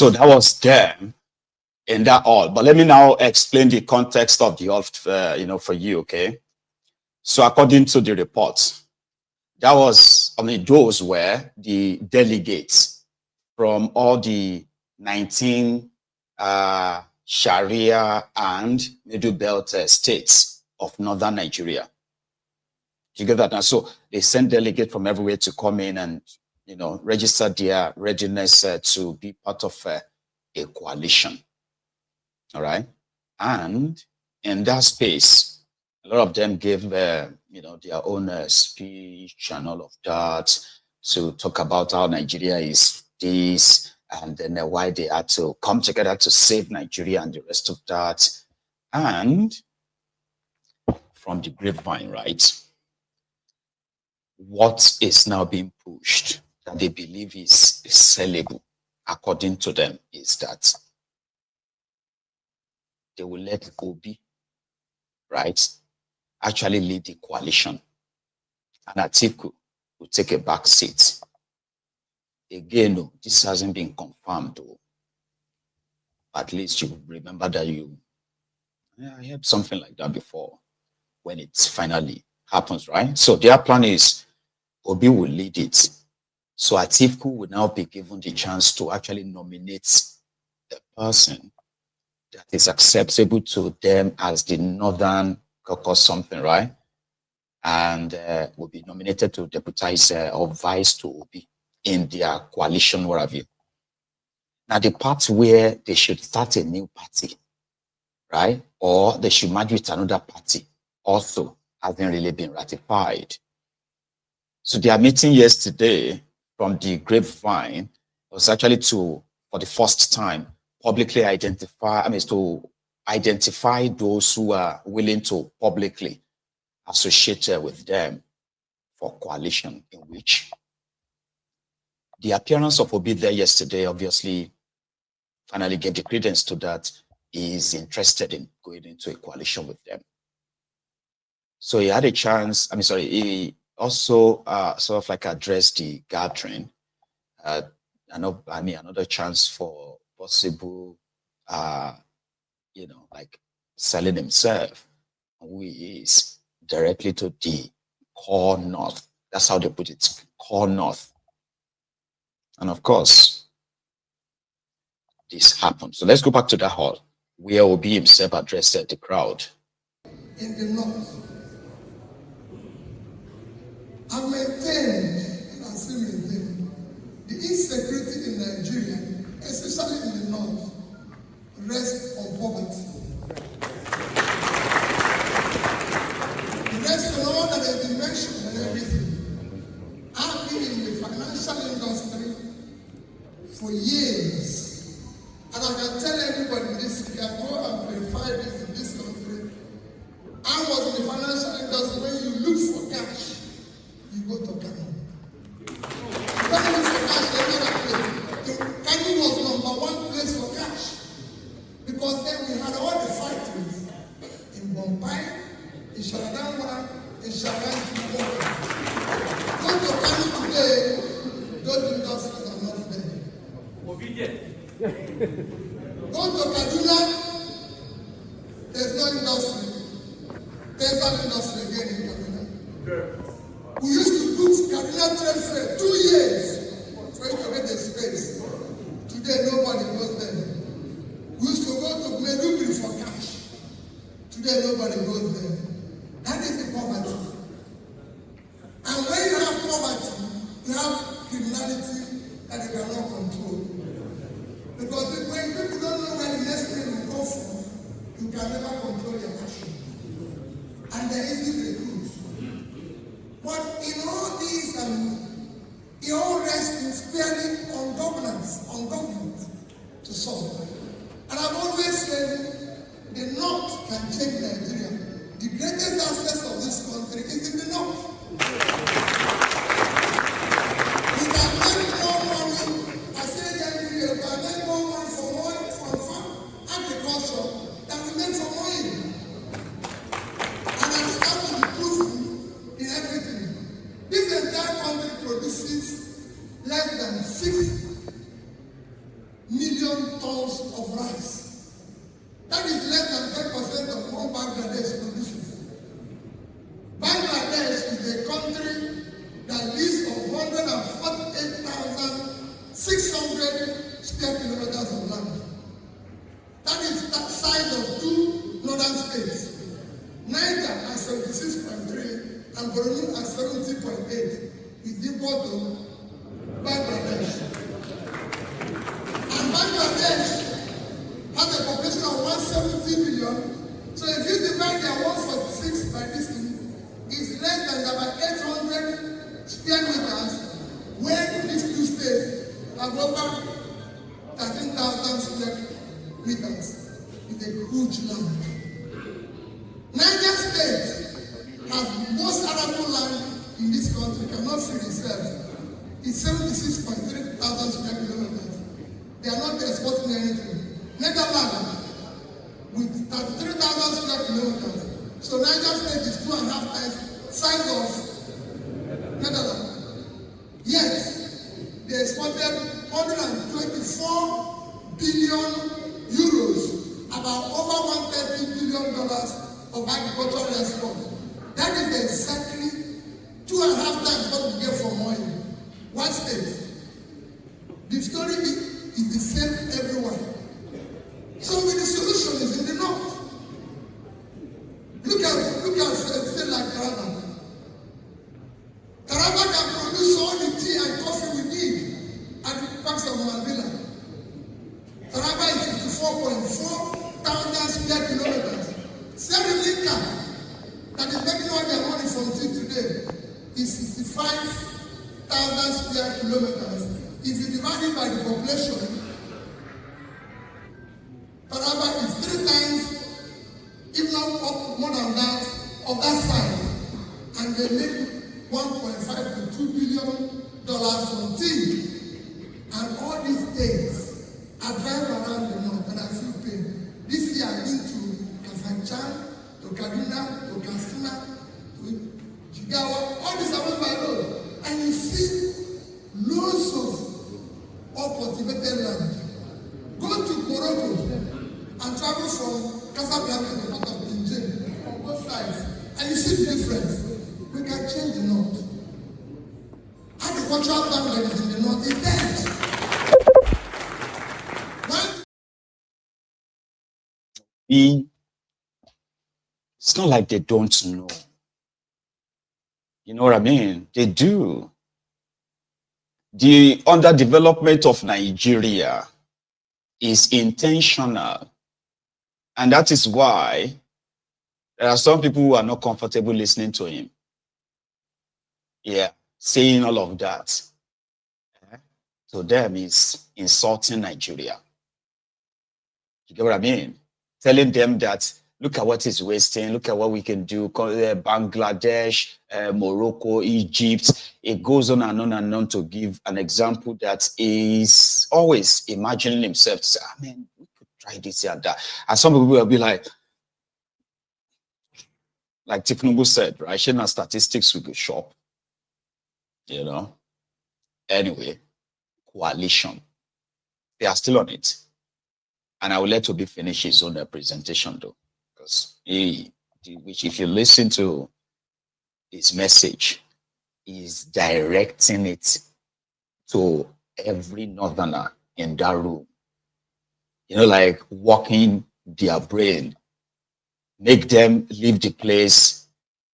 So that was them in that all. But let me now explain the context of the all, for you, okay? So according to the reports, that was, those were the delegates from all the 19 Sharia and Middle Belt states of northern Nigeria. You get that now? So they sent delegates from everywhere to come in and, register their readiness to be part of a coalition. All right. And in that space, a lot of them gave, their own speech and all of that to talk about how Nigeria is this, and then why they had to come together to save Nigeria and the rest of that. And from the grapevine, right, what is now being pushed that they believe is sellable, according to them, is that they will let Obi, right, actually lead the coalition, and Atiku will take a back seat. Again, no, this hasn't been confirmed, though. At least you remember that I heard something like that before when it finally happens, right? So their plan is Obi will lead it. So Atiku will now be given the chance to actually nominate the person that is acceptable to them as the Northern Caucus something, right? And will be nominated to deputize or vice to Obi in their coalition, what have you. Now, the part where they should start a new party, right? Or they should merge with another party also hasn't really been ratified. So their meeting yesterday from the grapevine was actually to, for the first time, publicly identify those who are willing to publicly associate with them for coalition, in which the appearance of Obi there yesterday obviously finally gave the credence to that he is interested in going into a coalition with them. So he had a chance, he also sort of like addressed the gathering. Another chance for possible, like selling himself, who he is, directly to the core north. That's how they put it, core north. And of course, this happened. So let's go back to that hall where Obi himself addressed the crowd. In the north, I've maintained, and I still maintain, the insecurity in Nigeria, especially in the north, rests on poverty. It rests on all that has been mentioned and everything. I've been in the financial industry for years, and I can tell everybody this, you can go and verify this in this country. I was in the financial industry. When you look for cash, you go to Kano. When you look for cash, Kano was #1 place for cash. Because then we had all the factories in Bombay, in Sharadan, in Sharadan. Go to Kano today, those industries are not there. Go to Kaduna, there's no industry. There's no industry again in Kaduna. We used to do Kaduna Trade Fair 2 years for you to get the space. Today nobody goes there. We used to go to Medugri for cash. Today nobody goes there. That is the poverty. And when you have poverty, you have criminality that you cannot control. Because when people don't know where the next thing will go from, you can never control your action. And there is the recruit. But in all these, it all rests squarely on governance, on government to solve. And I've always said the North can change Nigeria. The greatest assets of this country is in the North. We can make more money, I say it every year, we can make more money from farm agriculture than we make from oil. And I'm starting to prove in everything. This entire country produces less than 6 million of rice. That is less than 10% of what Bangladesh produces. Bangladesh is a country that lives on 148,600 square kilometers of land. That is the size of 2 northern states. Niger at 76.3 and Borno at 70.8 is equal to Bangladesh. And Bangladesh has a population of 170 million. So if you divide their 146 by this thing, it's less than about 800 square meters, when these two states have over 13,000 square meters. It's a huge land. Niger State has most arable land in this country, cannot feed itself. It's 76.3 thousand square kilometers. They are not exporting anything. Netherlands, with 33,000 square kilometers. So Niger State is 2.5 times size of Netherlands. Yet, they exported 124 billion euros, about over $130 billion of agricultural exports. That is exactly 2.5 times what we get from oil. One state. The story is the same everywhere. So the solution is in the north. Look at a state like Taraba. Taraba can produce all the tea and coffee we need at the parks of Mambila. Taraba is 54.4 thousand square kilometers. Serenика, that is making all their money from tea today, is 65,000 square kilometers. If you divide it by the population, Taraba is 3 times, if not more than that, of that size. And they make $1.5 to $2 billion from tea. And all these things, I drive around the north and I feel pain. This year I've been to Kafanchan, to Kaduna, to Katsina, to Jigawa, all this along my road. And you see loads of uncultivated land. Go to Morocco and travel from Casablanca to the port of Pinjin on both sides. And you see the difference. We can change the north. Agricultural land that is in the north is dead. It's not like they don't know. You know what I mean? They do. The underdevelopment of Nigeria is intentional. And that is why there are some people who are not comfortable listening to him. Yeah, saying all of that. To them is insulting Nigeria. You get what I mean? Telling them that, look at what is wasting, look at what we can do, Bangladesh, Morocco, Egypt. It goes on and on and on to give an example that is always imagining himself to say, I mean, we could try this and that. And some people will be like Tinubu said, right? Sharing statistics will go shop. You know? Anyway, coalition. They are still on it. And I will let Obi finish his own presentation though. Because if you listen to his message, he's directing it to every northerner in that room. You know, like walking their brain, make them leave the place.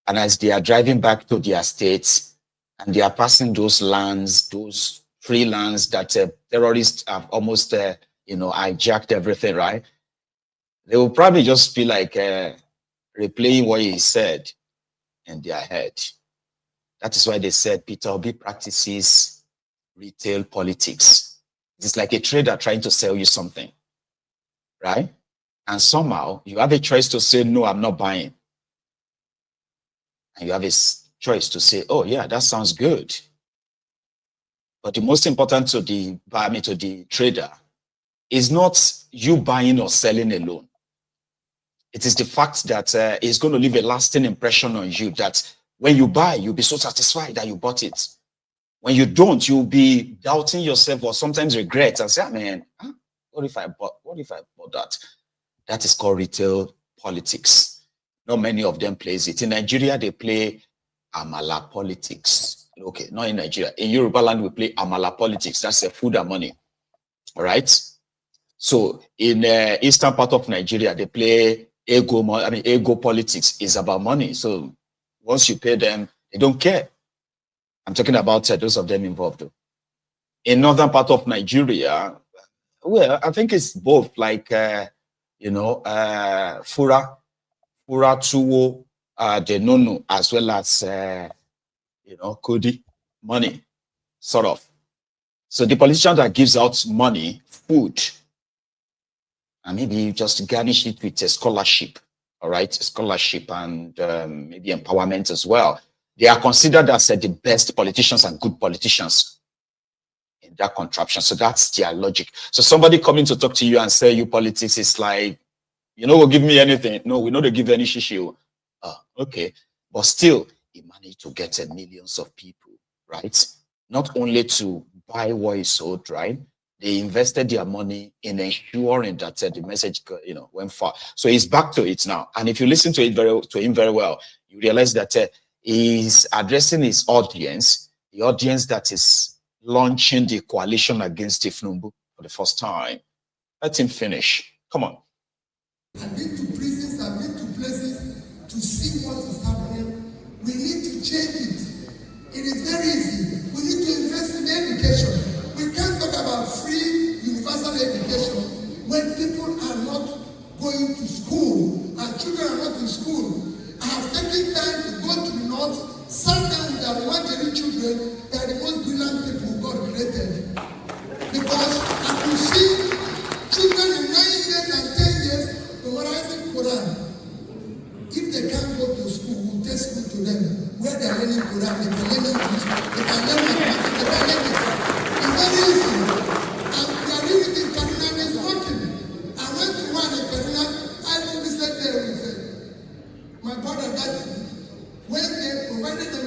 And as they are driving back to their states and they are passing those lands, those free lands that terrorists have almost, hijacked everything, right? They will probably just be like replaying what he said in their head. That is why they said Peter Obi practices retail politics. It's like a trader trying to sell you something, right? And somehow you have a choice to say, no, I'm not buying. And you have a choice to say, oh yeah, that sounds good. But the most important to the trader is not you buying or selling alone. It is the fact that it's going to leave a lasting impression on you that when you buy, you'll be so satisfied that you bought it. When you don't, you'll be doubting yourself or sometimes regret and say, man, What if I bought that? That is called retail politics. Not many of them plays it. In Nigeria, they play Amala politics. Okay, not in Nigeria. In Yoruba land, we play Amala politics. That's a food and money. All right. So in eastern part of Nigeria, they play ego politics is about money. So once you pay them, they don't care. I'm talking about those of them involved. In northern part of Nigeria, well, I think it's both, like fura tuwo, the nono, as well as kudi, money, sort of. So the politician that gives out money, food, and maybe you just garnish it with a scholarship, all right, scholarship and maybe empowerment as well. They are considered as the best politicians and good politicians in that contraption. So that's their logic. So somebody coming to talk to you and say you politics is like, will give me anything. No, we know they give any shishi. Okay. But still, he managed to get millions of people, right? Not only to buy what he sold, right? They invested their money in ensuring that the message, went far. So he's back to it now. And if you listen to him very well, you realize that he's addressing his audience, the audience that is launching the coalition against Ifnumbu for the first time. Let him finish. Come on. I've been to prisons, I've been to places to see what is happening. We need to change it. It is very easy. We need to invest in education. We can't talk about free universal education when people are not going to school and children are not in school. I have taken time to go to the north, sat down with our Rwandese children. They are the most brilliant people God created. Because I could see children in 9 years and 10 years memorizing Quran. If they can't go to school, we'll take school to them. Where they are learning Quran, they can learn English, they can learn mathematics, they can learn it. It's very easy. And we are doing it in Kaduna and it's working. I went to one in Kaduna, I even visited there with my brother that when they provided them,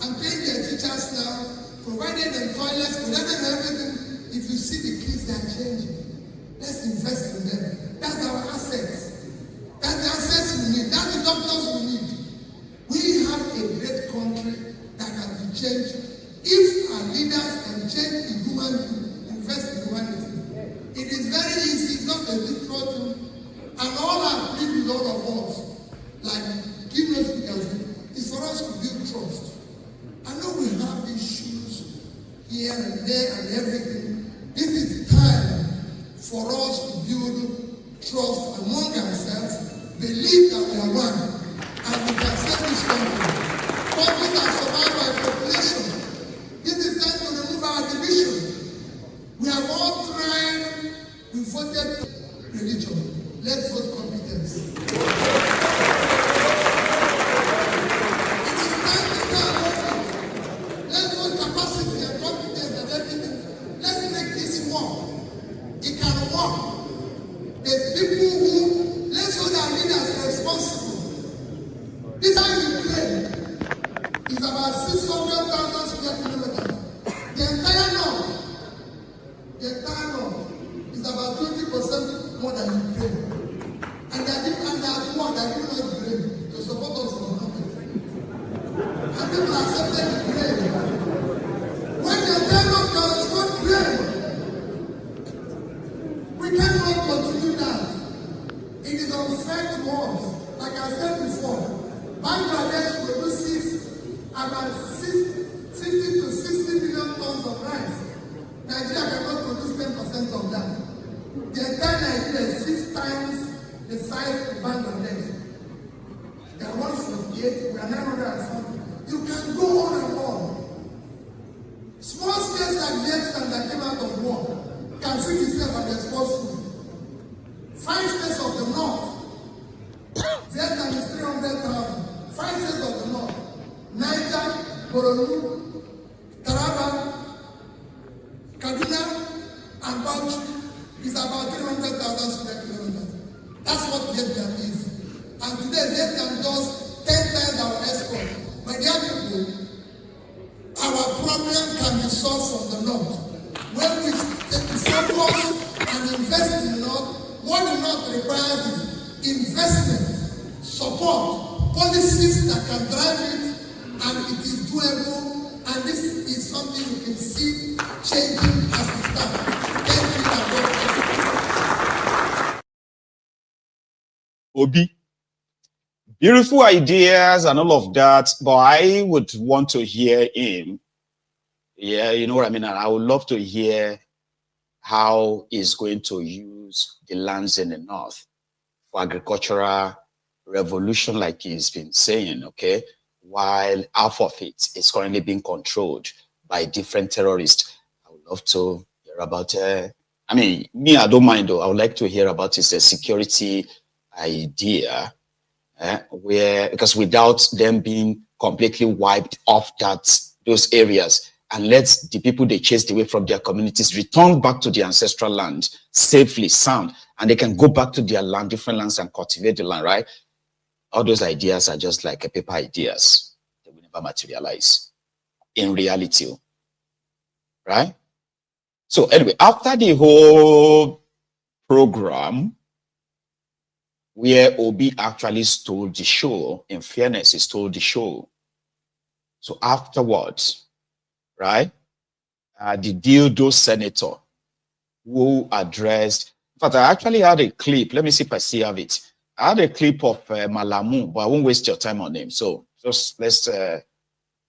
I'm paying their teachers now, provided them toilets, provided them everything. If you see the kids, they are changing. Let's invest in them. That's our assets. That's the assets we need. That's the doctors we need. We have a great country that can be changed if our leaders can change the human being, invest in humanity. It is very easy, it's not a big problem. And all I plead with all of us, like Kino speakers, is for us to build trust. I know we have issues here and there and everything. This is time for us to build trust among ourselves, believe that we are one, and we can save this country. Countries are survived by population. This is time to remove our division. We have all tried, we voted religion. Let's vote competence. It is time to go and vote. Let's vote capacity and competence and everything. Let's make this work. It can work. There's people who, let's hold our leaders responsible. This time Ukraine is about 600,000 square kilometers. The entire north is about 20% more than Ukraine. And they are one that give us Ukraine to support us for nothing. And people accepted Ukraine. When the entire north can support Ukraine, we cannot continue that. It is unfair to us. Like I said before, Bangladesh produces about 50 to 60 million tons of rice. Nigeria cannot produce 10% of that. The entire Nigeria is 6 times the size of Bangladesh. They are 148, we are 900 and something. You can go on and on. Small states like Vietnam that came out of war can feed itself and export food. 5 states of the north, Vietnam is 300,000. 5 states of the north, Niger, Borno, Taraba, Kaduna, and Bauchi is about 300,000 square kilometers. That's what Vietnam is. And today Vietnam does 10 times our export. My dear people, our problem can be solved from the north. When we take the focus and invest in the North, what the North requires is investment, support, policies that can drive it, and it is doable, and this is something you can see changing as we start. Thank you, Obi. Beautiful ideas and all of that, but I would want to hear him. Yeah, you know what I mean? And I would love to hear how he's going to use the lands in the North for agricultural revolution, like he's been saying, okay? While half of it is currently being controlled by different terrorists. I would love to hear about, I mean, me, I don't mind though. I would like to hear about his security idea, where, because without them being completely wiped off those areas, and let the people they chased away from their communities return back to their ancestral land safely, sound, and they can go back to their land, different lands, and cultivate the land, right? All those ideas are just like paper ideas. They will never materialize in reality, right? So anyway, after the whole program, where Obi actually stole the show, in fairness, he stole the show. So afterwards, right, the dildo senator who addressed, in fact, I actually had a clip. Let me see if I still have it. I had a clip of Malamu, but I won't waste your time on him. So just let's, I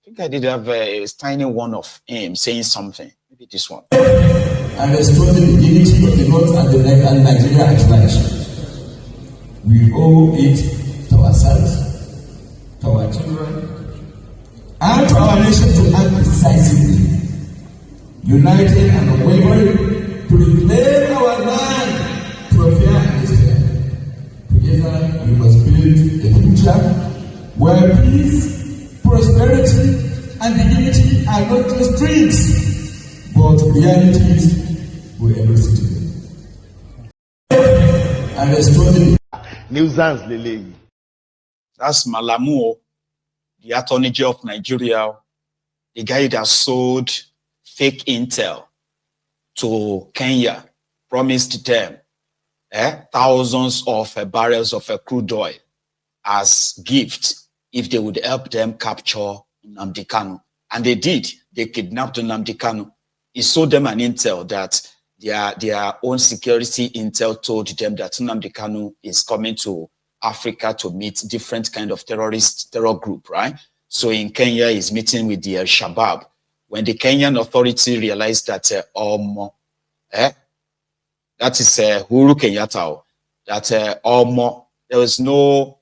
think I did have a tiny one of him saying something. Maybe this one. And restoring the dignity of the North and Nigeria at large. We owe it to ourselves, to our children, and to our nation to act decisively, united and unwavering, to reclaim our land from fear and despair. Together, we must build a future where peace, prosperity, and dignity are not just dreams, but realities for every citizen. And restoring nuisance lele. That's Malamu, the Attorney General of Nigeria, the guy that sold fake intel to Kenya, promised them thousands of barrels of crude oil as gift if they would help them capture Namikanu. And they did. They kidnapped Namikanu. He sold them an intel that their own security intel told them that Namikanu is coming to Africa to meet different kind of terror group, right? So in Kenya, he's meeting with the Shabab. When the Kenyan authority realized that that is Uhuru Kenyatta, that there was no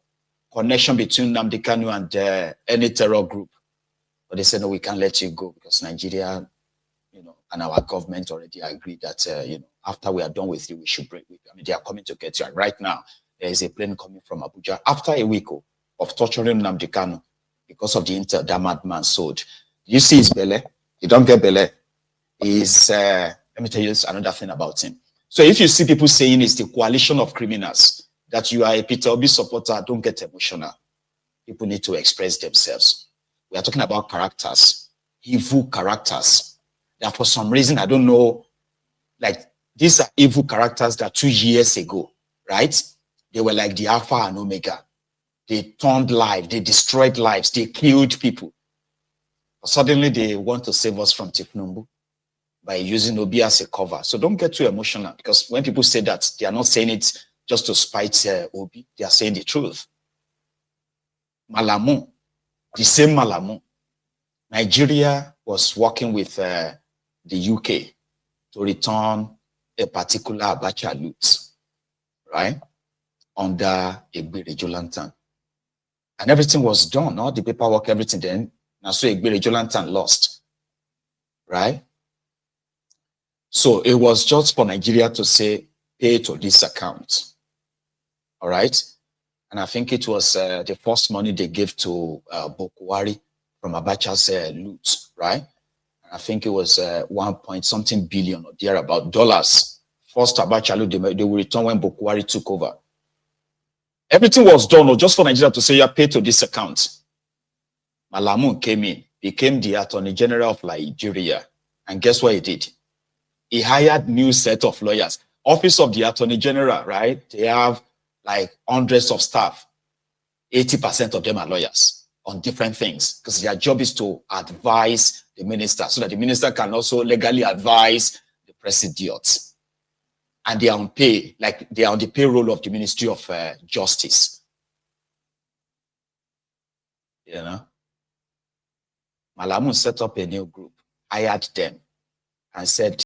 connection between Namikanu and any terror group. But they said, no, we can't let you go because Nigeria, and our government already agreed that, after we are done with you, we should break. I mean, they are coming to get you. And right now, there is a plane coming from Abuja after a week of torturing Namikanu because of the intel that madman sold. You see his belly? You don't get belly. Let me tell you another thing about him. So if you see people saying it's the coalition of criminals, that you are a Peter Obi supporter, don't get emotional. People need to express themselves. We are talking about characters, evil characters. That for some reason, I don't know, like these are evil characters that 2 years ago, right? They were like the Alpha and Omega. They turned lives, they destroyed lives, they killed people. But suddenly they want to save us from Tifnumbu by using Obi as a cover. So don't get too emotional, because when people say that, they are not saying it just to spite Obi, they are saying the truth. Malamu, the same Malamu. Nigeria was working with the UK to return a particular Abacha loot, right, under Egberejo Lantern. And everything was done, all the paperwork, everything then. Now, so Egberejo Lantern lost, right? So it was just for Nigeria to say, pay to this account, all right? And I think it was the first money they gave to Bokwari from Abacha's loot, right? I think it was 1 billion or thereabout dollars. First Abacha loot, they will return when Bokwari took over. Everything was done, or just for Nigeria to say, yeah, pay to this account. Malamu came in, became the Attorney General of Nigeria. And guess what he did? He hired new set of lawyers. Office of the Attorney General, right? They have like hundreds of staff. 80% of them are lawyers on different things because their job is to advise the minister so that the minister can also legally advise the president. And they are on pay, like they are on the payroll of the Ministry of Justice. You know, Malamu set up a new group, hired them, and said,